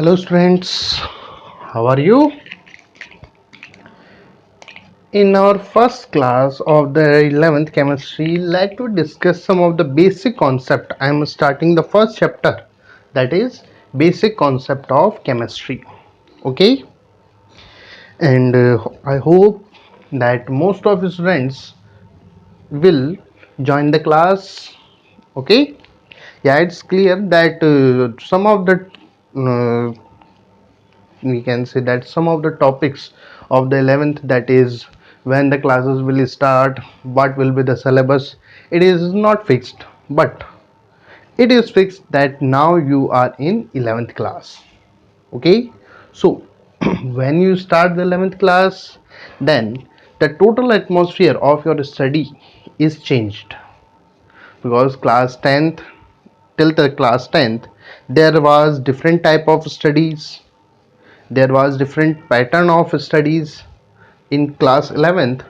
Hello students, how are you? In our first class of the 11th chemistry, like to discuss some of the basic concept. I am starting the first chapter, that is basic concept of chemistry. Okay, and I hope that most of the students will join the class. Okay, yeah, it's clear that some of the uh, we can say that some of the topics of the 11th, that is when the classes will start, what will be the syllabus, it is not fixed, but it is fixed that now you are in 11th class. Okay, so when you start the 11th class, then the total atmosphere of your study is changed, because class 10th, till the class 10th, there was different type of studies, there was different pattern of studies. In class 11th,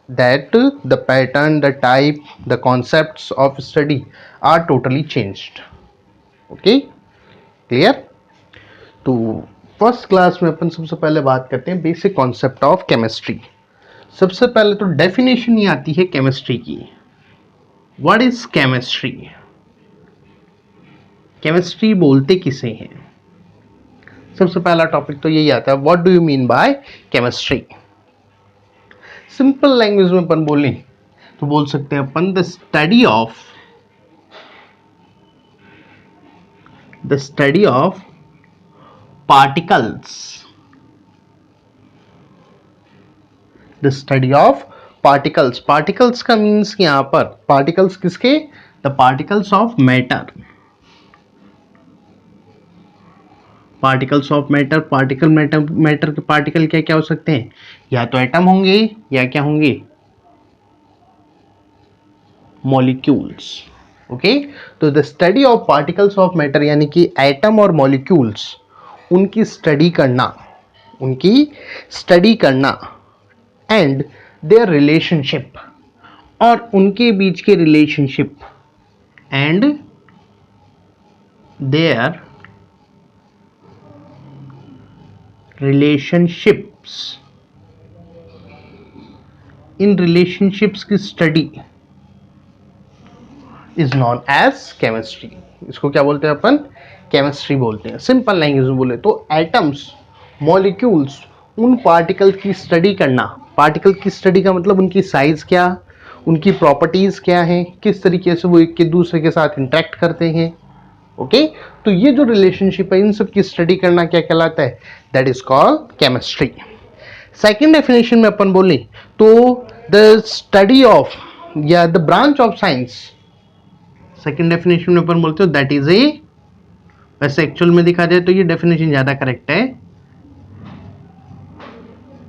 that the pattern, the type, the concepts of study are totally changed. Okay, clear? तो first class में अपन सबसे पहले बात करते हैं basic concept of chemistry. सबसे पहले तो डेफिनेशन ही आती है केमिस्ट्री की. What is chemistry? केमिस्ट्री बोलते किसे हैं? सबसे पहला टॉपिक तो यही आता है, what do you mean by chemistry. Simple language में अपन बोलें तो बोल सकते हैं upon the study of particles. The study of particles. Particles का मीन्स यहां पर पार्टिकल्स किसके? The particles of matter. Particles of matter. Matter के पार्टिकल क्या क्या हो सकते हैं? या तो एटम होंगे या क्या होंगे? मॉलिक्यूल्स. ओके, तो the study of particles of matter यानी कि एटम और मॉलिक्यूल्स, उनकी स्टडी करना एंड देयर रिलेशनशिप, और उनके बीच के रिलेशनशिप एंड देयर रिलेशनशिप्स. इन रिलेशनशिप्स की study is known as chemistry. इसको क्या बोलते हैं अपन? केमिस्ट्री बोलते हैं. सिंपल लैंग्वेज में बोले तो एटम्स, मॉलिक्यूल्स, उन पार्टिकल की स्टडी करना. पार्टिकल की स्टडी का मतलब उनकी साइज क्या, उनकी प्रॉपर्टीज क्या हैं, किस तरीके से वो एक के दूसरे के साथ इंटरेक्ट करते हैं. ओके, तो ये जो रिलेशनशिप है इन सब की स्टडी करना क्या कहलाता है? That is called chemistry. Second definition में अपन बोले तो द स्टडी ऑफ या the branch of science. Second definition में अपन बोलते हो दैट इज ए, वैसे एक्चुअल में देखा जाए तो ये डेफिनेशन ज्यादा करेक्ट है.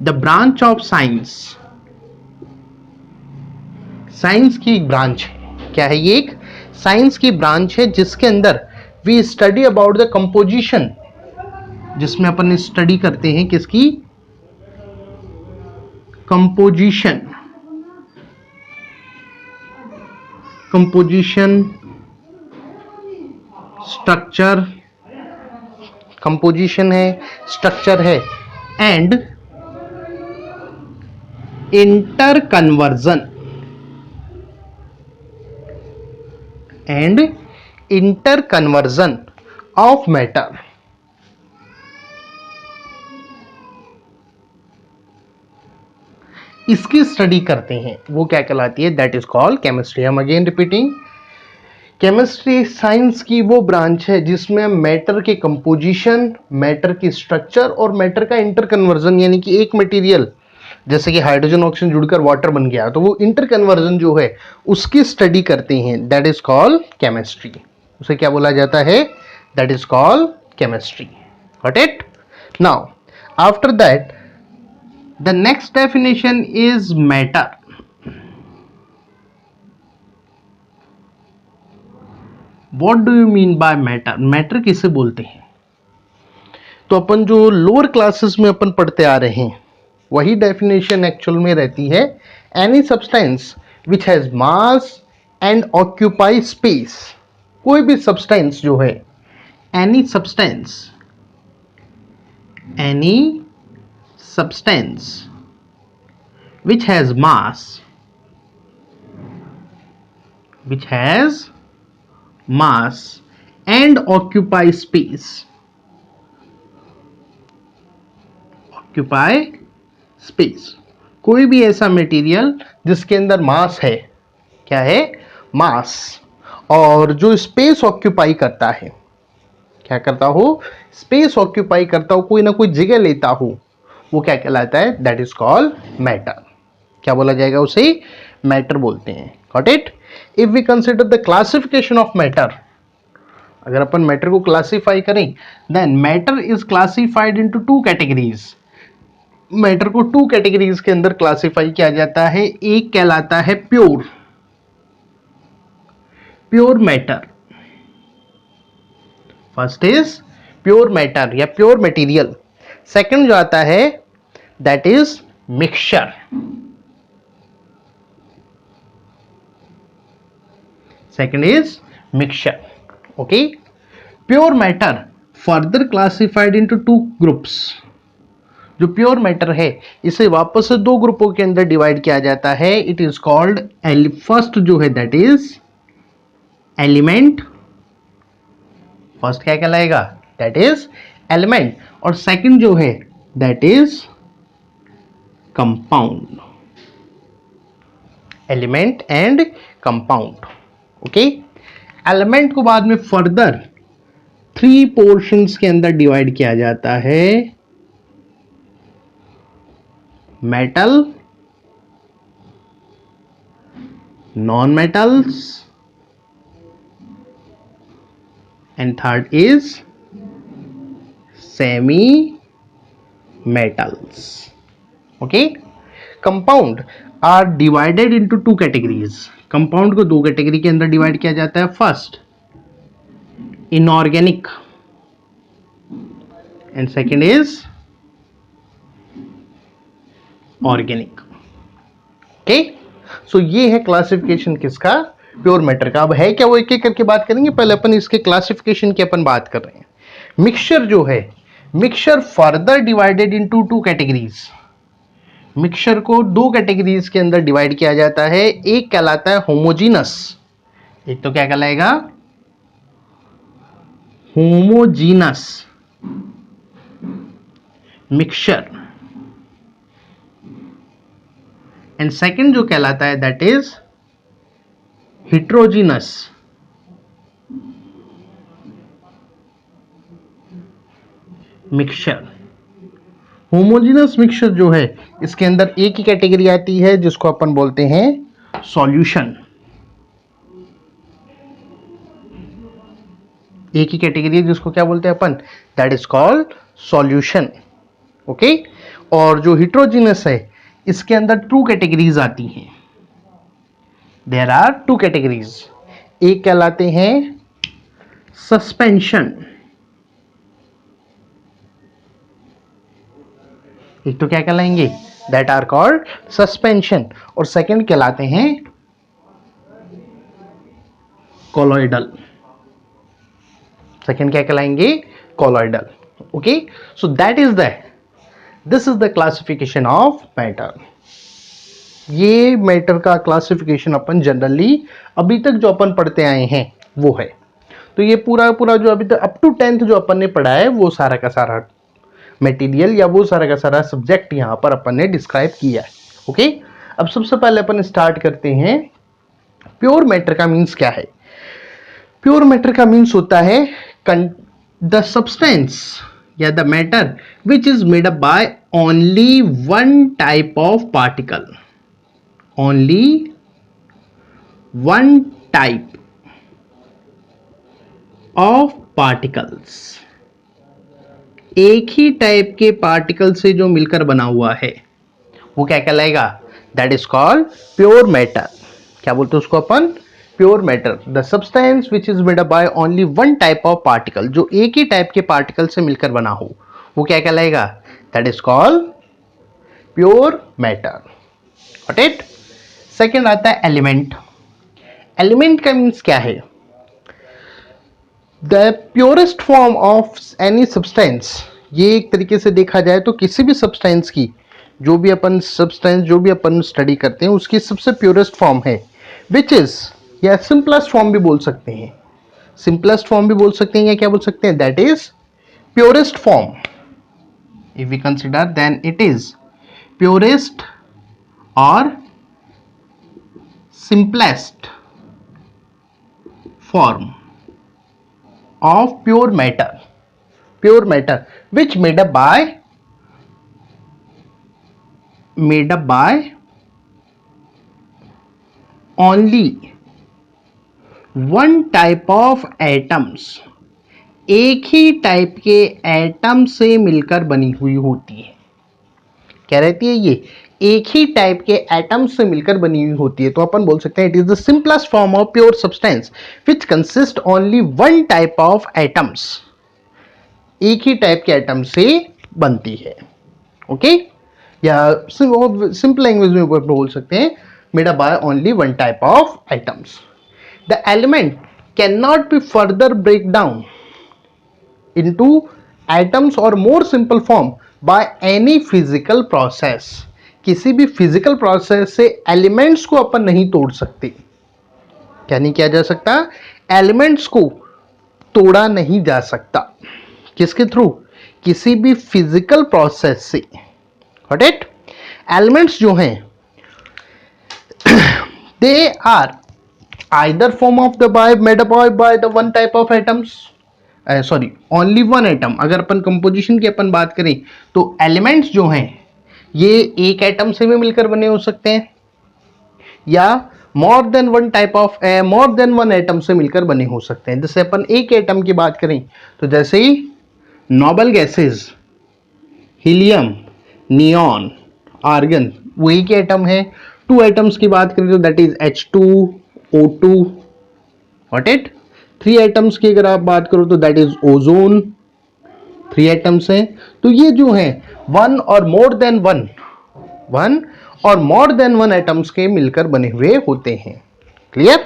The branch of science. Science की एक ब्रांच है. क्या है ये? एक साइंस की ब्रांच है जिसके अंदर we study about the composition, जिसमें अपन स्टडी करते हैं किसकी? कंपोजिशन. स्ट्रक्चर, कंपोजिशन है, स्ट्रक्चर है, and interconversion of matter. इसकी स्टडी करते हैं, वो क्या कहलाती है? That is called chemistry. हम अगेन रिपीटिंग, केमिस्ट्री साइंस की वो ब्रांच है जिसमें मैटर के कंपोजिशन, मैटर की स्ट्रक्चर और मैटर का इंटर कन्वर्जन, यानी कि एक मटेरियल जैसे कि हाइड्रोजन ऑक्सीजन जुड़कर वाटर बन गया तो वो इंटर कन्वर्जन जो है उसकी स्टडी करते हैं. That is called chemistry. उसे क्या बोला जाता है? That is called chemistry. Got it? Now after that the next definition is matter. What do you mean by matter? Matter किसे बोलते हैं? तो अपन जो लोअर क्लासेस में अपन पढ़ते आ रहे हैं वही डेफिनेशन एक्चुअल में रहती है. Any substance which has mass and occupy space. कोई भी सब्सटेंस जो है, any substance any substance which has mass and occupy space कोई भी ऐसा मटेरियल जिसके अंदर मास है, क्या है, मास, और जो स्पेस ऑक्यूपाई करता है, क्या करता हो, स्पेस ऑक्यूपाई करता हो, कोई ना कोई जगह लेता हो, वो क्या कहलाता है, दैट इज कॉल्ड मैटर। क्या बोला जाएगा, उसे मैटर बोलते हैं। Got it. If we consider the classification of matter, अगर अपन मैटर को क्लासिफाई करें, then matter is classified into two categories. Matter को टू कैटेगरीज के अंदर क्लासिफाई किया जाता है। एक कहलाता है pure matter. First is pure matter या प्योर मटेरियल। सेकंड जो आता है that is mixture. Second is mixture. Okay. Pure matter further classified into two groups. जो प्योर मैटर है इसे वापस से दो ग्रुपों के अंदर डिवाइड किया जाता है। इट इज कॉल्ड, फर्स्ट जो है दैट इज एलिमेंट। फर्स्ट क्या कहलाएगा, दैट इज एलिमेंट। और सेकंड जो है that is compound. Element and compound. Okay. Element को बाद में फर्दर थ्री पोर्शंस के अंदर डिवाइड किया जाता है। Metal, non metals, and third is semi metals. Okay. Compound are divided into two categories. Compound को दो कैटेगरी के अंदर डिवाइड किया जाता है। First inorganic and second is organic. Okay. So ये है क्लासिफिकेशन किसका, प्योर मैटर का। अब है क्या वो एक एक करके बात करेंगे। पहले अपन इसके क्लासिफिकेशन की अपन बात कर रहे हैं। मिक्सचर जो है, mixture further divided into two categories. Mixture को दो कैटेगरीज के अंदर डिवाइड किया जाता है। एक कहलाता है होमोजीनस, एक तो क्या कहलाएगा, होमोजीनस मिक्सचर, एंड सेकंड जो कहलाता है that is heterogeneous mixture. Homogeneous mixture जो है इसके अंदर एक ही कैटेगरी आती है जिसको अपन बोलते हैं सॉल्यूशन। एक ही कैटेगरी है जिसको क्या बोलते हैं अपन, that is called solution. Okay. और जो हेट्रोजीनस है इसके अंदर टू कैटेगरीज आती हैं। There are two categories. एक कहलाते हैं सस्पेंशन, एक तो क्या कहलाएंगे, दैट आर कॉल्ड सस्पेंशन, और सेकंड कहलाते हैं कोलॉइडल। सेकंड क्या कहलाएंगे, colloidal. Okay. So that is this is the classification of matter. ये मैटर का क्लासिफिकेशन अपन जनरली अभी तक जो अपन पढ़ते आए हैं वो है। तो ये पूरा जो अभी तक अप टू 10th जो अपन ने पढ़ा है वो सारा का सारा मटेरियल या वो सारा का सारा सब्जेक्ट यहाँ पर अपन ने डिस्क्राइब किया है। ओके। अब सबसे पहले अपन स्टार्ट करते हैं प्योर मैटर का मीन्स क्या है। प्योर मैटर का मीन्स होता है द सब्सटेंस या the matter which is made up by only one type of particle. Only one type of particles. एक ही टाइप के पार्टिकल से जो मिलकर बना हुआ है वो क्या कहलाएगा, that is called pure matter. क्या बोलते हैं उसको अपन, pure matter. The substance which is made up by only one type of particle, जो एक ही टाइप के पार्टिकल से मिलकर बना हो वो क्या कहलाएगा, that is called pure matter. Got it. Second आता है एलिमेंट। एलिमेंट का मीन्स क्या है, the purest form of any substance ये एक तरीके से देखा जाए तो किसी भी सब्सटेंस की, जो भी अपन स्टडी करते हैं उसकी सबसे प्योरेस्ट फॉर्म है, विच इज, या सिंपलेस्ट फॉर्म भी बोल सकते हैं, सिंपलेस्ट फॉर्म भी बोल सकते हैं, या क्या बोल सकते हैं, that is purest form. If we consider then it is purest और simplest form of pure matter which made up by only one type of atoms, एक ही टाइप के एटम से मिलकर बनी हुई होती है. क्या रहती है ये, एक ही टाइप के एटम से मिलकर बनी हुई होती है. तो अपन बोल सकते हैं it is the simplest form of pure substance which consist only one type of atoms, एक ही टाइप के एटम से बनती है. ओके, या सिंपल लैंग्वेज में बोल सकते हैं made up by only one type of atoms. The element can not be further break down into atoms or more simple form by any physical process. किसी भी फिजिकल प्रोसेस से elements को अपन नहीं तोड़ सकते. क्या नहीं किया जा सकता, एलिमेंट्स को तोड़ा नहीं जा सकता. किसके थ्रू, किसी भी फिजिकल प्रोसेस से. Got it. एलिमेंट्स जो हैं they are either form of the by made up by the one type of atoms, sorry only one atom. अगर अपन कंपोजिशन की अपन बात करें तो एलिमेंट्स जो हैं ये एक एटम से भी मिलकर बने हो सकते हैं, या मोर देन वन एटम से मिलकर बने हो सकते हैं. जैसे अपन एक एटम की बात करें तो जैसे ही noble gases, helium, neon, argon, वो एक एटम है. टू एटम्स की बात करें तो that is H2O2. What it. Three atoms की अगर आप बात करो तो that is ozone. Three atoms हैं. तो ये जो है वन और मोर देन वन एटम्स के मिलकर बने हुए होते हैं. क्लियर.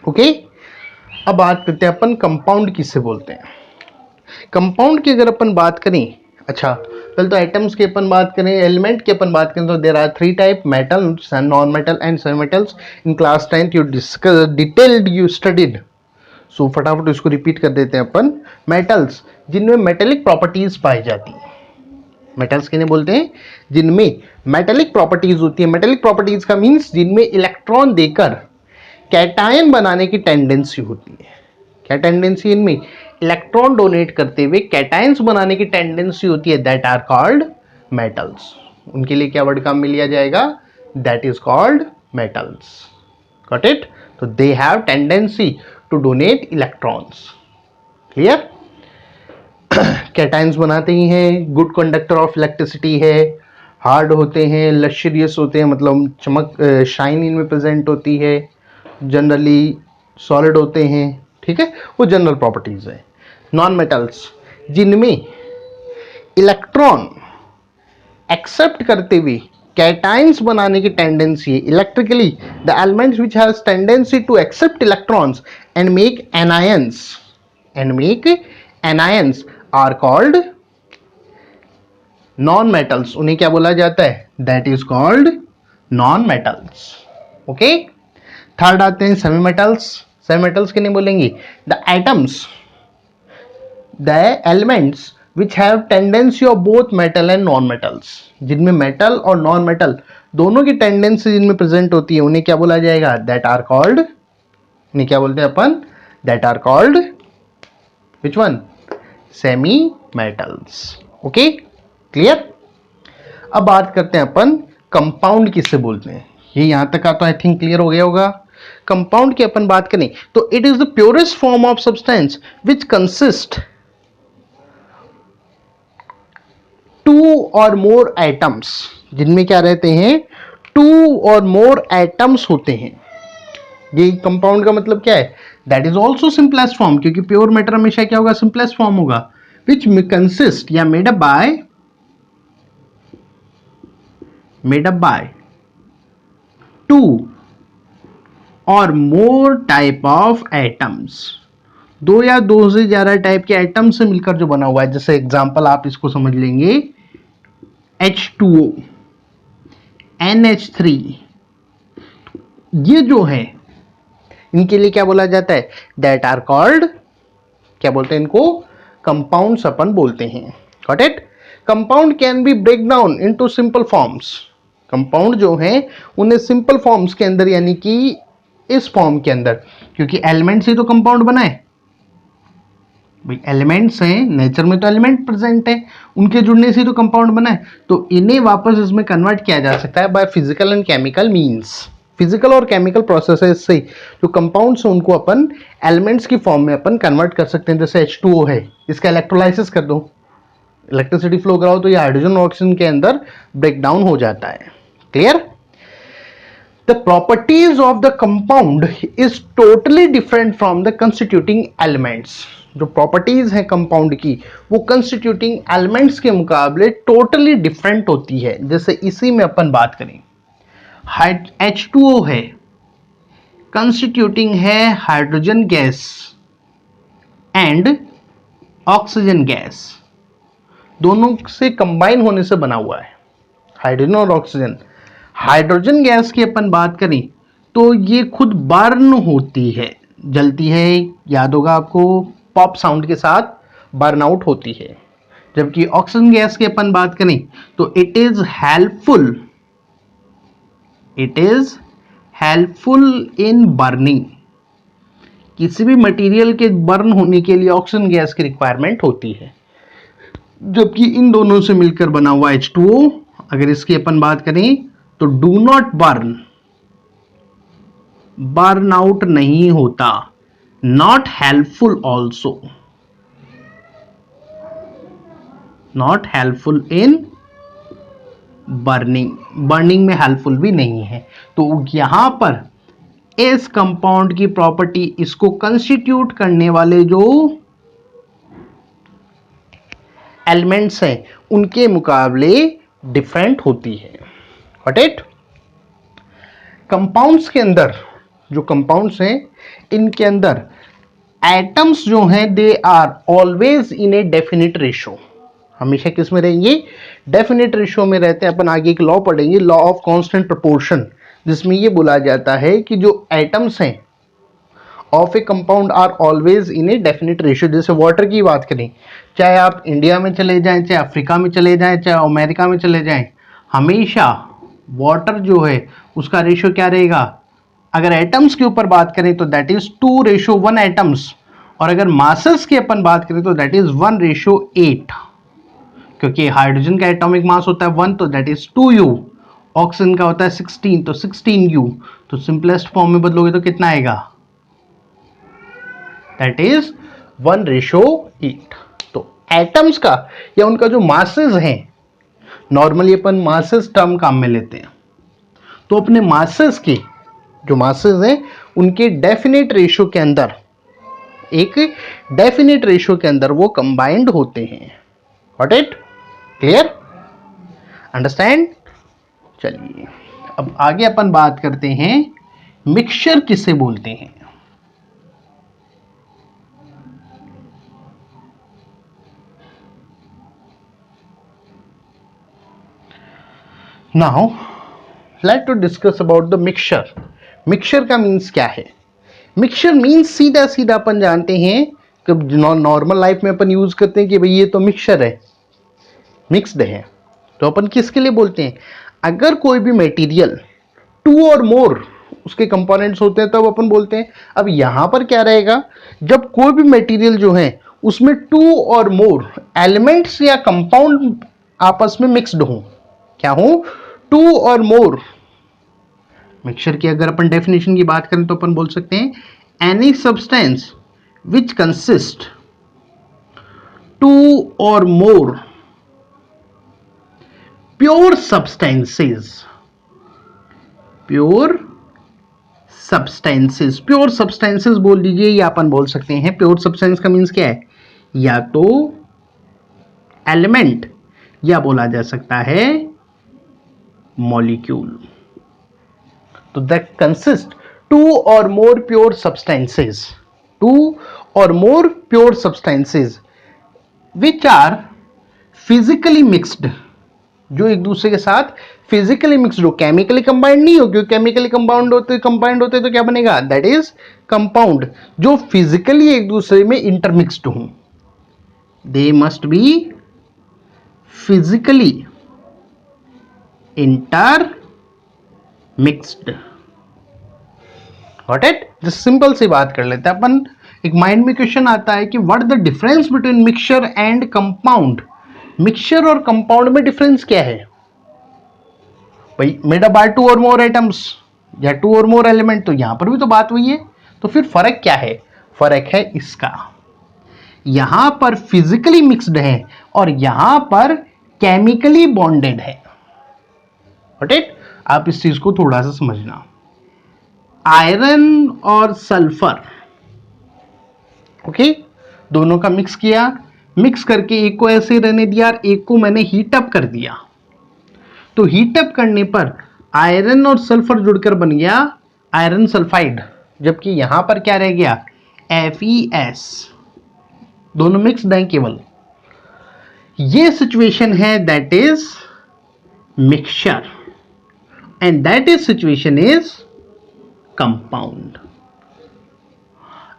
ओके, अब बात करते हैं अपन कंपाउंड किससे बोलते हैं. कंपाउंड की अगर अपन बात करें, अच्छा पहले तो एटम्स की अपन बात करें, एलिमेंट की अपन बात करें तो there are three type, metal, non metal and semi metals. In class 10th you discuss detailed you studied. So फटाफट इसको रिपीट कर देते हैं अपन. मेटल्स जिनमें मेटेलिक प्रॉपर्टीज पाई जाती है. मेटल्स किन्हें बोलते हैं, जिनमें मेटेलिक प्रॉपर्टीज होती है. मेटेलिक प्रॉपर्टीज का मीन्स जिनमें इलेक्ट्रॉन देकर कैटायन बनाने की टेंडेंसी होती है. क्या टेंडेंसी, इनमें इलेक्ट्रॉन डोनेट करते हुए कैटायंस बनाने की टेंडेंसी होती है. That are called metals. उनके लिए क्या वर्ड काम में लिया जाएगा, that is called metals. Got it. तो they have tendency to donate electrons. Clear. Cations बनाते ही हैं, गुड कंडक्टर ऑफ इलेक्ट्रिसिटी है, हार्ड होते हैं, लश्रियस होते हैं, मतलब चमक, शाइन इनमें प्रेजेंट होती है, जनरली सॉलिड होते हैं. ठीक है, वो जनरल प्रॉपर्टीज है. नॉन मेटल्स जिनमें इलेक्ट्रॉन एक्सेप्ट करते हुए कैटायंस बनाने की टेंडेंसी है. Electrically the elements which has tendency to accept electrons and make anions are called non metals. उन्हें क्या बोला जाता है, that is called non metals. Okay. Third आते हैं सेमी मेटल्स. सेमी मेटल्स के नहीं बोलेंगे, the atoms, the elements which have tendency of both metal and non metals. जिनमें मेटल और नॉन मेटल दोनों की टेंडेंसी जिनमें प्रेजेंट होती है उन्हें क्या बोला जाएगा, दैट आर कॉल्ड, उन्हें क्या बोलते हैं अपन, that are called which one, semi metals. Okay, clear. अब बात करते हैं अपन कंपाउंड किससे बोलते हैं. ये यहां तक का तो आई थिंक क्लियर हो गया होगा. कंपाउंड की अपन बात करें तो it is the purest form of substance which consist to और मोर एटम्स. जिनमें क्या रहते हैं, टू और मोर एटम्स होते हैं. ये कंपाउंड का मतलब क्या है, that is also simplest form, क्योंकि प्योर मैटर हमेशा क्या होगा, सिंपलेस्ट फॉर्म होगा. विच कंसिस्ट या मेड अप बाय टू और मोर टाइप ऑफ एटम्स. दो या दो से ज्यादा टाइप के एटम से मिलकर जो बना हुआ है, जैसे एग्जांपल आप इसको समझ लेंगे H2O, NH3, ये जो है इनके लिए क्या बोला जाता है, दैट आर कॉल्ड, क्या बोलते हैं इनको, कंपाउंड्स अपन बोलते हैं। Got it. Compound can be break down into simple forms. Compound जो है उन्हें सिंपल फॉर्म्स के अंदर, यानी कि इस फॉर्म के अंदर, क्योंकि एलिमेंट से तो कंपाउंड बना है भाई, एलिमेंट्स हैं, नेचर में तो एलिमेंट प्रेजेंट है, उनके जुड़ने से तो कंपाउंड बना है, तो इन्हें वापस इसमें कन्वर्ट किया जा सकता है by physical and chemical means. Physical और केमिकल प्रोसेसेस से जो कंपाउंड्स हैं उनको अपन एलिमेंट्स की फॉर्म में अपन कन्वर्ट कर सकते हैं। जैसे H2O है, इसका इलेक्ट्रोलाइसिस कर दो, इलेक्ट्रिसिटी फ्लो कराओ तो ये हाइड्रोजन और ऑक्सीजन के अंदर ब्रेक डाउन हो जाता है। Clear. The properties of the compound is totally different from the constituting elements. जो प्रॉपर्टीज है कंपाउंड की वो कंस्टिट्यूटिंग एलिमेंट्स के मुकाबले टोटली डिफरेंट होती है। जैसे इसी में अपन बात करें, H2O है, कंस्टिट्यूटिंग है hydrogen gas and oxygen gas, दोनों से कंबाइन होने से बना हुआ है हाइड्रोजन और ऑक्सीजन। हाइड्रोजन गैस की अपन बात करें तो ये खुद बर्न होती है, जलती है, याद होगा आपको, पॉप साउंड के साथ बर्न आउट होती है। जबकि ऑक्सीजन गैस की अपन बात करें तो it is helpful in burning. किसी भी मटेरियल के बर्न होने के लिए ऑक्सीजन गैस की रिक्वायरमेंट होती है। जबकि इन दोनों से मिलकर बना हुआ H2O, अगर इसकी अपन बात करें तो डू नॉट बर्न आउट नहीं होता, not helpful also, not helpful in burning में हेल्पफुल भी नहीं है। तो यहां पर इस कंपाउंड की प्रॉपर्टी, इसको कंस्टिट्यूट करने वाले जो एलिमेंट्स हैं उनके मुकाबले डिफरेंट होती है। Got it. कंपाउंड्स के अंदर, जो कंपाउंड्स हैं इनके अंदर एटम्स जो हैं they are always in a definite ratio. हमेशा किस में रहेंगे, डेफिनिट रेशो में रहते हैं। अपन आगे एक लॉ पढ़ेंगे, लॉ ऑफ कांस्टेंट प्रोपोर्शन, जिसमें ये बोला जाता है कि जो एटम्स हैं of a compound are always in a definite ratio. जैसे वाटर की बात करें, चाहे आप इंडिया में चले जाएं, चाहे अफ्रीका में चले जाएं, चाहे अमेरिका में चले जाएं, हमेशा वाटर जो है उसका रेशो क्या रहेगा। अगर एटम्स के ऊपर बात करें तो दैट इज 2:1 एटम्स, और अगर मासेस की अपन बात करें तो दैट इज 1:8, क्योंकि हाइड्रोजन का एटॉमिक मास होता है 1 तो दैट इज 2U, ऑक्सीजन का होता है 16 तो 16U। तो सिंपलेस्ट फॉर्म में बदलोगे तो कितना आएगा, दैट इज 1:8। तो एटम्स का या उनका जो मासेस हैं, नॉर्मली अपन मासेस टर्म काम में लेते हैं, तो अपने मासेस के जो मासेस हैं उनके डेफिनेट रेशो के अंदर, एक डेफिनेट रेशो के अंदर वो कंबाइंड होते हैं। Got it, clear, understand. चलिए अब आगे अपन बात करते हैं मिक्सचर किसे बोलते हैं। Now let to discuss about the mixture. Mixture का मीन्स क्या है। मिक्सचर मीन्स सीधा सीधा अपन जानते हैं कि नॉर्मल लाइफ में अपन यूज करते हैं कि भाई ये तो मिक्सचर है, मिक्स्ड है, तो अपन किसके लिए बोलते हैं, अगर कोई भी मटेरियल 2 और मोर उसके कंपोनेंट्स होते हैं तब अपन बोलते हैं। अब यहां पर क्या रहेगा, जब कोई भी मटेरियल जो है उसमें 2 और मोर एलिमेंट्स या कंपाउंड आपस में मिक्स्ड हो, क्या हो, 2 और मोर। मिक्सचर की अगर अपन डेफिनेशन की बात करें तो अपन बोल सकते हैं एनी सब्सटेंस विच कंसिस्ट 2 और मोर प्योर सब्सटेंसेस, प्योर सब्सटेंसेस बोल दीजिए, या अपन बोल सकते हैं प्योर सब्सटेंस का मीन्स क्या है, या तो एलिमेंट या बोला जा सकता है मॉलिक्यूल। तो दैट कंसिस्ट 2 और मोर pure substances, 2 or more pure substances which are physically mixed, जो एक दूसरे के साथ फिजिकली मिक्सड हो, केमिकली कंबाइंड नहीं हो, क्योंकि केमिकली कंबाइंड होते तो क्या बनेगा, दैट इज कंपाउंड। जो फिजिकली एक दूसरे में इंटरमिक्स्ड हो, they must be physically intermixed. Got it? Just simple सी बात कर लेते हैं अपन। एक माइंड में क्वेश्चन आता है कि what the difference between mixture and compound. Mixture और कंपाउंड में डिफरेंस क्या है भाई? मेड अप बाय टू और मोर आइटम्स या टू और मोर एलिमेंट, तो यहां पर भी तो बात हुई है। तो फिर फर्क क्या है? फर्क है इसका, यहां पर फिजिकली मिक्स्ड है और यहां पर केमिकली बॉन्डेड है। Got it? आप इस चीज को थोड़ा सा समझना। आयरन और सल्फर, ओके, दोनों का मिक्स किया, मिक्स करके एक को ऐसे रहने दिया और एक को मैंने हीट अप कर दिया। तो हीट अप करने पर आयरन और सल्फर जुड़कर बन गया आयरन सल्फाइड, जबकि यहां पर क्या रह गया, FeS। दोनों मिक्स्ड हैं केवल। ये सिचुएशन है that is mixture and that is situation is compound.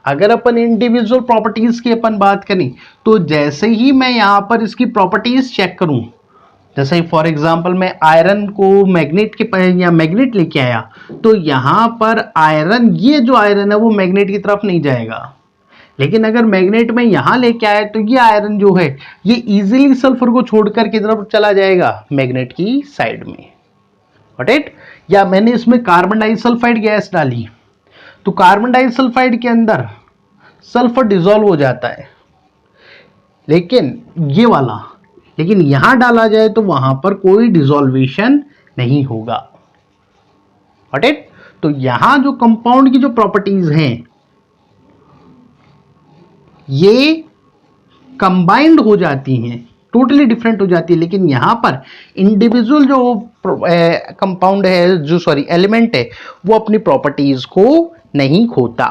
अगर अपन इंडिविजुअल प्रॉपर्टीज की अपन बात करें तो जैसे ही मैं यहां पर इसकी प्रॉपर्टीज चेक करूं, जैसे ही फॉर एग्जांपल मैं आयरन को मैग्नेट के या मैग्नेट लेके आया, तो यहां पर आयरन, ये जो आयरन है वो मैग्नेट की तरफ नहीं जाएगा। लेकिन अगर मैग्नेट में यहां लेके आया तो ये आयरन जो है ये इजीली सल्फर को छोड़कर की तरफ चला जाएगा, मैग्नेट की साइड में। Got it? या मैंने इसमें कार्बन डाइसल्फाइड गैस डाली, तो कार्बन डाइसल्फाइड के अंदर सल्फर डिसॉल्व हो जाता है, लेकिन ये वाला, लेकिन यहां डाला जाए तो वहां पर कोई डिसॉल्वेशन नहीं होगा। Got it? तो यहां जो कंपाउंड की जो प्रॉपर्टीज हैं ये कंबाइंड हो जाती हैं, टोटली डिफरेंट हो जाती है, लेकिन यहां पर इंडिविजुअल जो कंपाउंड है, जो सॉरी एलिमेंट है, वो अपनी प्रॉपर्टीज को नहीं खोता।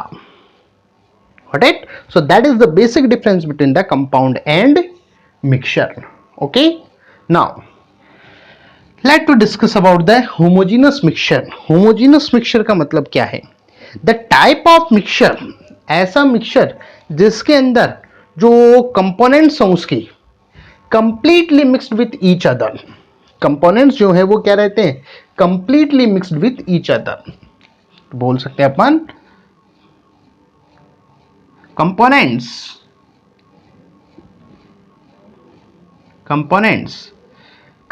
Got it? So that is the basic difference between the compound and mixture. Okay? Now, let's to discuss about the homogeneous mixture. Homogeneous mixture का मतलब क्या है? The type of mixture, ऐसा mixture जिसके अंदर जो components हैं उसकी completely mixed with each other. Components जो है वो क्या रहते हैं? Completely mixed with each other. बोल सकते हैं अपन components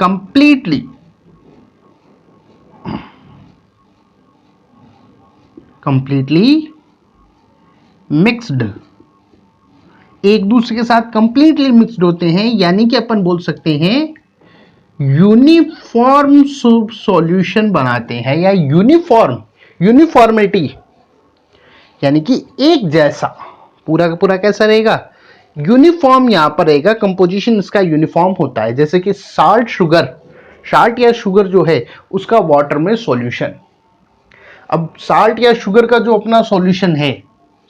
completely mixed, एक दूसरे के साथ कंप्लीटली मिक्स्ड होते हैं, यानी कि अपन बोल सकते हैं यूनिफॉर्म सॉल्यूशन बनाते हैं, या यूनिफॉर्मिटी, यानी कि एक जैसा पूरा का पूरा कैसा रहेगा, यूनिफॉर्म यहां पर रहेगा। कंपोजिशन इसका यूनिफॉर्म होता है, जैसे कि साल्ट या शुगर जो है उसका वाटर में सॉल्यूशन। अब साल्ट या शुगर का जो अपना सॉल्यूशन है,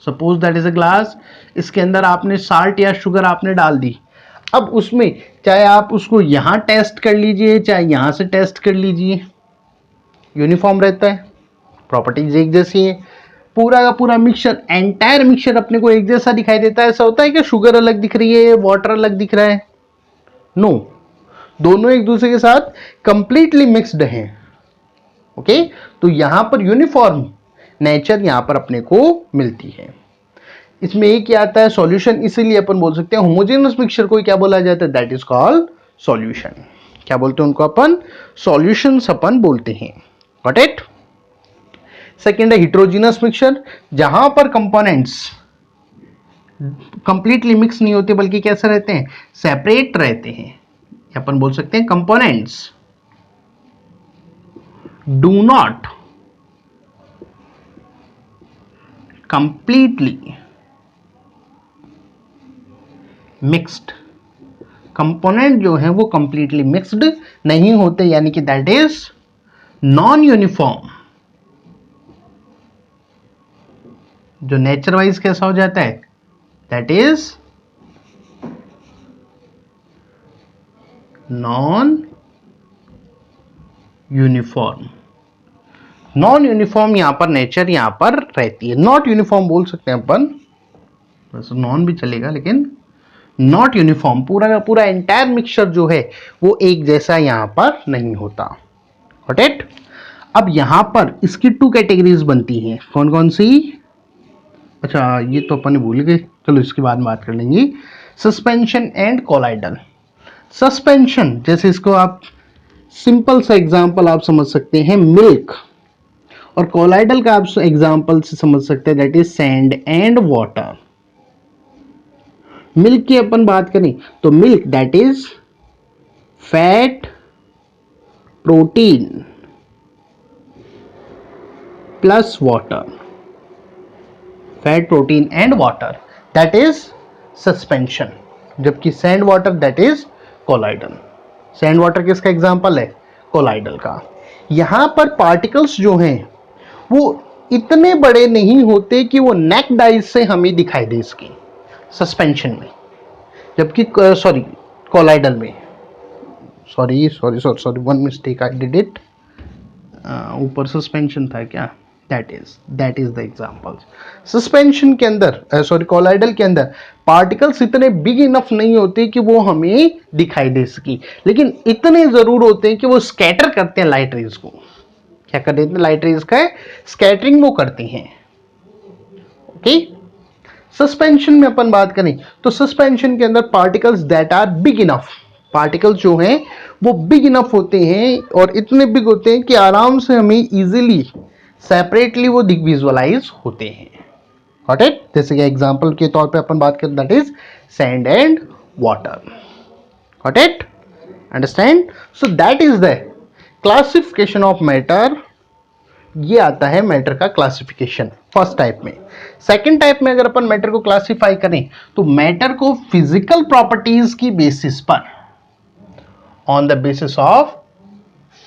suppose that is a glass, इसके अंदर आपने साल्ट या शुगर आपने डाल दी। अब उसमें चाहे आप उसको यहां टेस्ट कर लीजिए चाहे यहां से टेस्ट कर लीजिए, यूनिफॉर्म रहता है, प्रॉपर्टीज एक जैसी है। पूरा का पूरा मिक्सचर, एंटायर मिक्सचर अपने को एक जैसा दिखाई देता है। ऐसा होता है कि शुगर अलग दिख रही है, वाटर अलग दिख रहा है? नो, दोनों एक दूसरे के साथ कंप्लीटली मिक्स्ड हैं। ओके, तो यहां पर यूनिफॉर्म नेचर यहां पर अपने को मिलती है। इसमें एक ही आता है सॉल्यूशन, इसीलिए अपन बोल सकते हैं होमोजेनियस मिक्सचर को क्या बोला जाता है, दैट इज कॉल्ड सॉल्यूशन। क्या बोलते हैं उनको अपन? सॉल्यूशंस अपन बोलते हैं। Got it? सेकेंड है हिट्रोजीनियस मिक्सचर, जहां पर कंपोनेंट्स कंप्लीटली मिक्स नहीं होते बल्कि कैसे रहते हैं, सेपरेट रहते हैं। अपन बोल सकते हैं components do not completely mixed. Component जो है वो कंप्लीटली मिक्स्ड नहीं होते, यानी कि दैट इज नॉन यूनिफॉर्म। जो नेचर वाइज कैसा हो जाता है, that is non uniform. Non uniform यहां पर नेचर यहां पर रहती है, नॉट यूनिफॉर्म बोल सकते हैं अपन, वैसे नॉन भी चलेगा लेकिन नॉट यूनिफॉर्म, पूरा का पूरा एंटायर मिक्सचर जो है वो एक जैसा यहां पर नहीं होता। Got it. अब यहां पर इसकी टू कैटेगरीज बनती हैं, कौन कौन सी? अच्छा ये तो अपन भूल गए, चलो इसके बाद बात कर लेंगे। Suspension and colloidal. सस्पेंशन जैसे इसको आप सिंपल सा एग्जांपल आप समझ सकते हैं मिल्क, और कोलाइडल का आप एग्जांपल से समझ सकते हैं that is sand and water. Milk की अपन बात करें तो milk that is fat, protein plus water, fat protein and water, that is suspension. जबकि sand water that is colloidal. Sand water किसका एग्जांपल है? कोलाइडल का। यहां पर पार्टिकल्स जो हैं वो इतने बड़े नहीं होते कि वो नेक डाइज से हमें दिखाई दे इसकी सस्पेंशन में, जबकि सॉरी कोलाइडल में, sorry one mistake I did it, ऊपर सस्पेंशन था क्या? That is the example. Suspension के अंदर सॉरी कोलाइडल के अंदर पार्टिकल्स इतने बिग इनफ नहीं होते कि वो हमें दिखाई दे सके, लेकिन इतने जरूर होते हैं कि वो स्कैटर करते हैं लाइट रेज को। क्या कर देते हैं? लाइट रेज का स्कैटरिंग वो करते हैं। ओके। सस्पेंशन में अपन बात करें तो सस्पेंशन के अंदर particles that are big enough, particles जो हैं वो बिग इनफ होते हैं और इतने बिग होते हैं कि आराम से हमें इजीली सेपरेटली वो विजुअलाइज होते हैं। Got it. जैसे कि एग्जांपल के तौर पे अपन बात करें that is sand and water. Got it, understand? So that is the classification of matter. ये आता है मैटर का क्लासिफिकेशन फर्स्ट टाइप में। सेकंड टाइप में अगर अपन मैटर को क्लासिफाई करें तो मैटर को फिजिकल प्रॉपर्टीज की बेसिस पर, on the basis of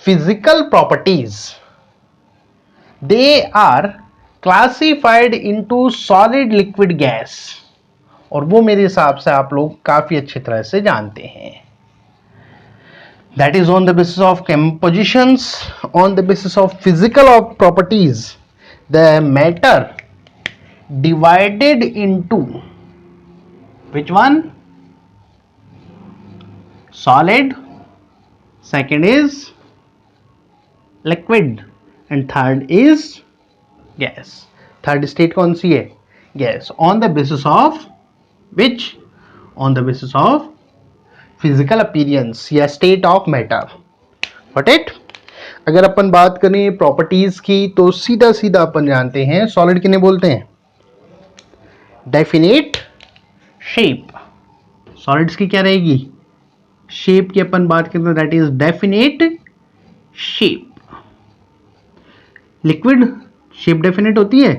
physical properties, they are classified into solid, liquid, gas. और वो मेरे हिसाब से आप लोग काफी अच्छी तरह से जानते हैं। That is on the basis of compositions, on the basis of physical of properties, the matter divided into which one? Solid, second is liquid, and third is gas. Third state कौन सी है? Gas. On the basis of which? On the basis of physical appearance या state of matter. Got it. अगर अपन बात करें properties की तो सीधा सीधा अपन जानते हैं सॉलिड किन्हें बोलते हैं? Definite shape. सॉलिड्स की क्या रहेगी? शेप की अपन बात करें तो that is definite shape. Liquid shape definite होती है?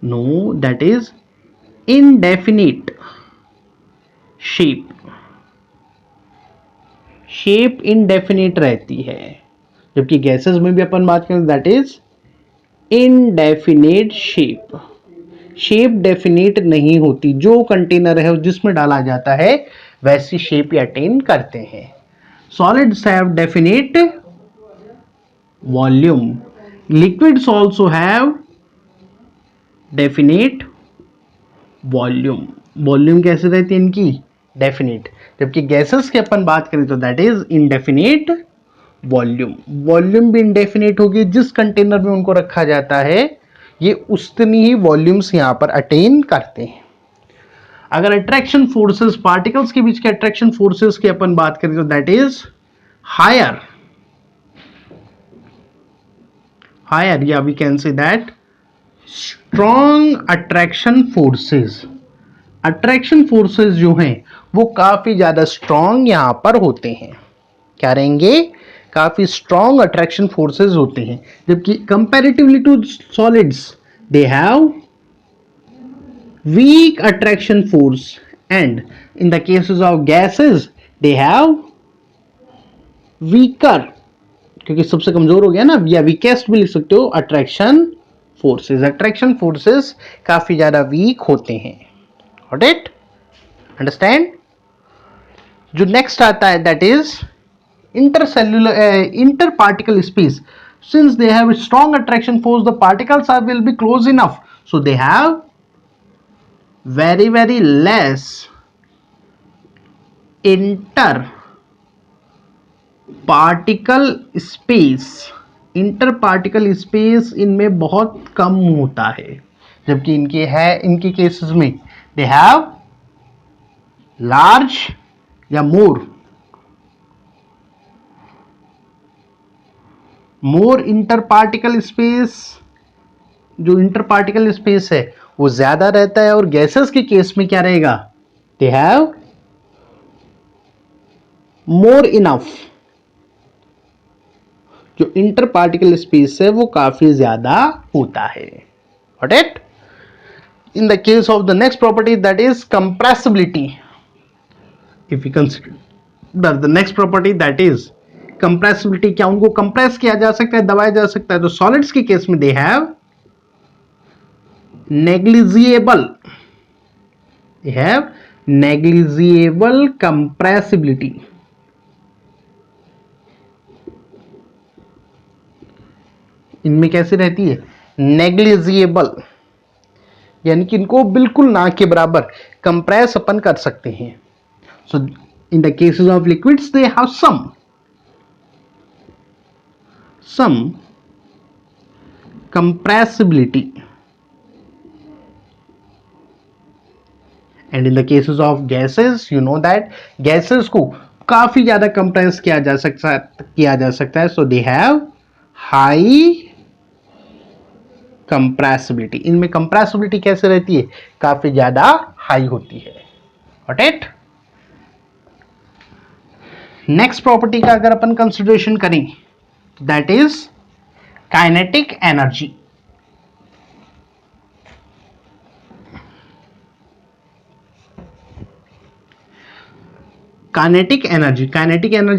No, that is indefinite shape. Shape indefinite रहती है। जबकि गैसेस में भी अपन बात करें that is indefinite shape. Shape definite नहीं होती, जो कंटेनर है जिसमें डाला जाता है वैसी शेप अटेन करते हैं। Solids have definite volume, liquids also have definite volume. Volume कैसे रहती है इनकी? डेफिनिट। जबकि गैसेस की अपन बात करें तो that is indefinite volume. Volume भी इनडेफिनिट होगी, जिस कंटेनर में उनको रखा जाता है ये उतनी ही वॉल्यूम्स यहां पर अटेन करते हैं। अगर अट्रैक्शन फोर्सेस, पार्टिकल्स के बीच के अट्रैक्शन फोर्सेस की अपन बात करें तो दैट इज हायर, या we can say that strong attraction forces. Attraction forces जो हैं वो काफी ज्यादा स्ट्रॉन्ग यहां पर होते हैं। क्या रहेंगे? काफी स्ट्रॉन्ग अट्रैक्शन फोर्सेस होते हैं। जबकि comparatively to solids they have weak attraction force, and in the cases of gases they have weaker, क्योंकि सबसे कमजोर हो गया ना, या वीकेस्ट भी लिख सकते हो, अट्रैक्शन फोर्सेस। अट्रैक्शन फोर्सेस काफी ज्यादा वीक होते हैं। Got it? Understand? जो नेक्स्ट आता है that is interparticle space. Since they have a strong attraction force, the particles will be close enough, so they have very less interparticle space. interparticle space इनमें बहुत कम होता है, जबकि इनके केसेस में they have large या मोर इंटरपार्टिकल स्पेस. जो इंटरपार्टिकल space है वो ज्यादा रहता है, और गैसेस के केस में क्या रहेगा, दे हैव मोर इनफ. जो इंटरपार्टिकल स्पेस है वो काफी ज्यादा होता है. Got it? In the case of the next property that is compressibility. If you consider the next property that is compressibility, क्या उनको कंप्रेस किया जा सकता है, दबाया जा सकता है? तो सॉलिड्स के केस में दे हैव नेग्लिजिएबल कंप्रेसिबिलिटी. इनमें कैसे रहती है? नेग्लिजिएबल, यानी कि इनको बिल्कुल ना के बराबर कंप्रेस अपन कर सकते हैं. So in the cases of liquids they have some compressibility, and in the cases of gases you know that gases को काफी ज्यादा कंप्रेस किया जा सकता है. so they have high compressibility. इनमें compressibility कैसे रहती है? काफी ज्यादा हाई होती है. Got it? नेक्स्ट प्रॉपर्टी का अगर अपन कंसिडरेशन करें that is kinetic energy. Kinetic energy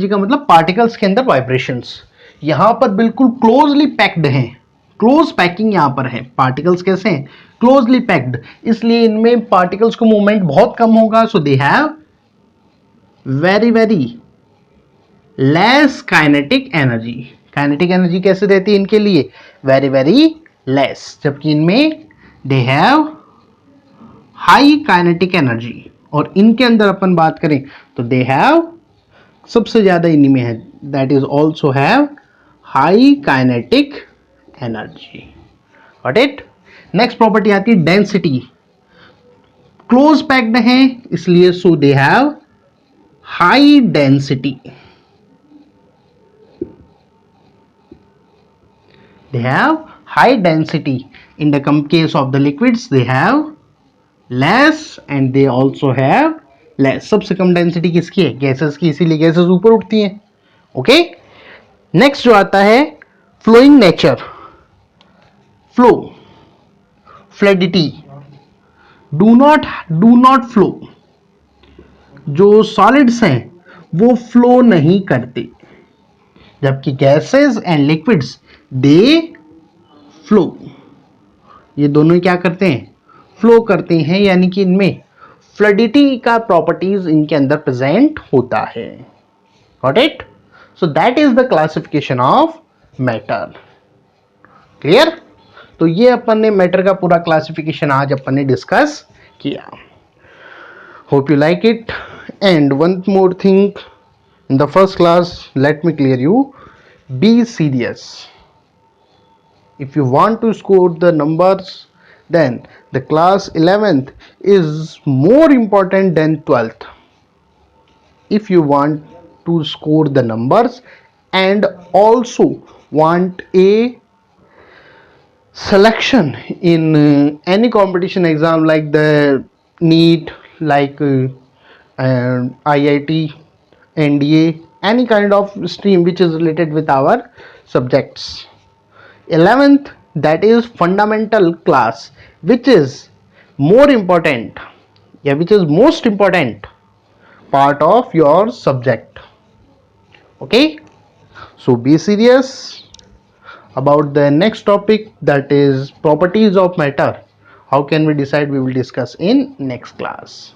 का मतलब पार्टिकल्स के अंदर वाइब्रेशंस. यहां पर बिल्कुल क्लोजली पैक्ड हैं, क्लोज पैकिंग यहां पर है. पार्टिकल्स कैसे हैं? क्लोजली पैक्ड, इसलिए इनमें पार्टिकल्स को मूवमेंट बहुत कम होगा. So they have very less kinetic energy. Kinetic energy कैसे रहती है इनके लिए? वेरी लेस, जबकि इनमें they have high kinetic energy. और इनके अंदर अपन बात करें तो दे हैव, सबसे ज्यादा इन्हीं में है, that is also have high kinetic energy. Got it? Next property आती है डेंसिटी. क्लोज पैक्ड है इसलिए so they have high density. They have high density. In the case of the liquids they have less and they also have less. सबसे कम density किसकी है? Gases की, इसीलिए gases ऊपर उठती हैं. ओके, नेक्स्ट जो आता है flowing nature. Flow, fluidity, do not flow. जो सॉलिड्स हैं वो फ्लो नहीं करते, जबकि gases and liquids they flow. ये दोनों क्या करते हैं? फ्लो करते हैं, यानी कि इनमें फ्लूइडिटी का प्रॉपर्टीज इनके अंदर प्रेजेंट होता है. Got it? So that is the classification of matter. Clear? तो ये अपन ने मैटर का पूरा क्लासिफिकेशन आज अपन ने डिस्कस किया. Hope you like it. And one more thing, in the first class, let me clear you, be serious. If you want to score the numbers, then the class 11th is more important than 12th. If you want to score the numbers and also want a selection in any competition exam like the NEET, like IIT, NDA, any kind of stream which is related with our subjects, 11th, that is fundamental class, which is more important, which is most important part of your subject. Okay, so be serious about the next topic, that is properties of matter. How can we decide? We will discuss in next class.